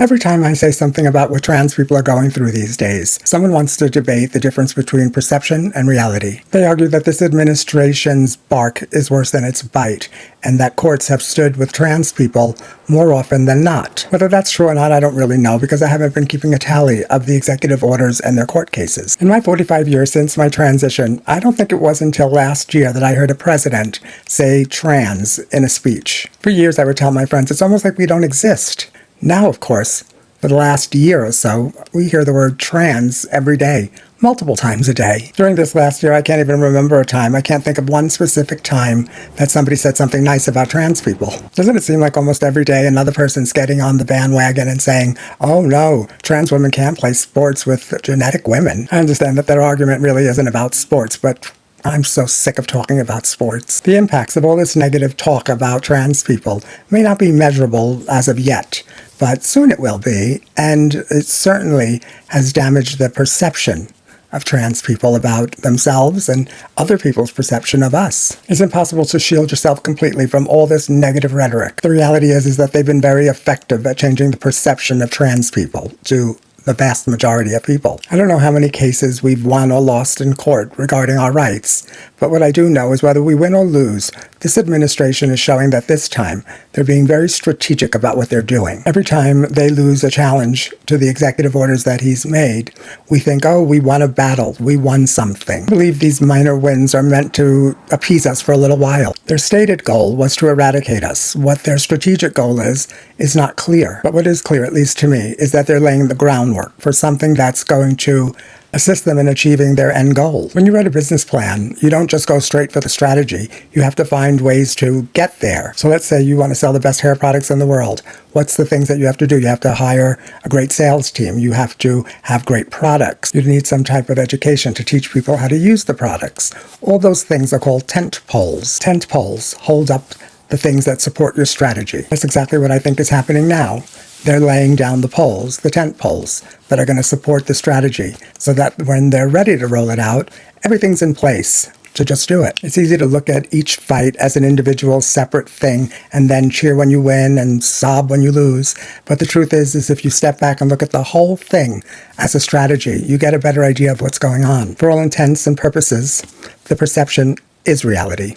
Every time I say something about what trans people are going through these days, someone wants to debate the difference between perception and reality. They argue that this administration's bark is worse than its bite, and that courts have stood with trans people more often than not. Whether that's true or not, I don't really know, because I haven't been keeping a tally of the executive orders and their court cases. In my 45 years since my transition, I don't think it was until last year that I heard a president say trans in a speech. For years I would tell my friends, it's almost like we don't exist. Now, of course, for the last year or so, we hear the word trans every day, multiple times a day. During this last year, I can't even remember a time. I can't think of one specific time that somebody said something nice about trans people. Doesn't it seem like almost every day another person's getting on the bandwagon and saying, oh no, trans women can't play sports with genetic women? I understand that their argument really isn't about sports, but I'm so sick of talking about sports. The impacts of all this negative talk about trans people may not be measurable as of yet, but soon it will be, and it certainly has damaged the perception of trans people about themselves and other people's perception of us. It's impossible to shield yourself completely from all this negative rhetoric. The reality is that they've been very effective at changing the perception of trans people to the vast majority of people. I don't know how many cases we've won or lost in court regarding our rights, but what I do know is whether we win or lose, this administration is showing that this time they're being very strategic about what they're doing. Every time they lose a challenge to the executive orders that he's made, we think, oh, we won a battle, we won something. I believe these minor wins are meant to appease us for a little while. Their stated goal was to eradicate us. What their strategic goal is not clear. But what is clear, at least to me, is that they're laying the groundwork for something that's going to assist them in achieving their end goal. When you write a business plan, you don't just go straight for the strategy. You have to find ways to get there. So let's say you want to sell the best hair products in the world. What's the things that you have to do? You have to hire a great sales team. You have to have great products. You need some type of education to teach people how to use the products. All those things are called tent poles. Tent poles hold up the things that support your strategy. That's exactly what I think is happening now. They're laying down the poles, the tent poles, that are going to support the strategy so that when they're ready to roll it out, everything's in place to just do it. It's easy to look at each fight as an individual separate thing and then cheer when you win and sob when you lose. But the truth is if you step back and look at the whole thing as a strategy, you get a better idea of what's going on. For all intents and purposes, the perception is reality.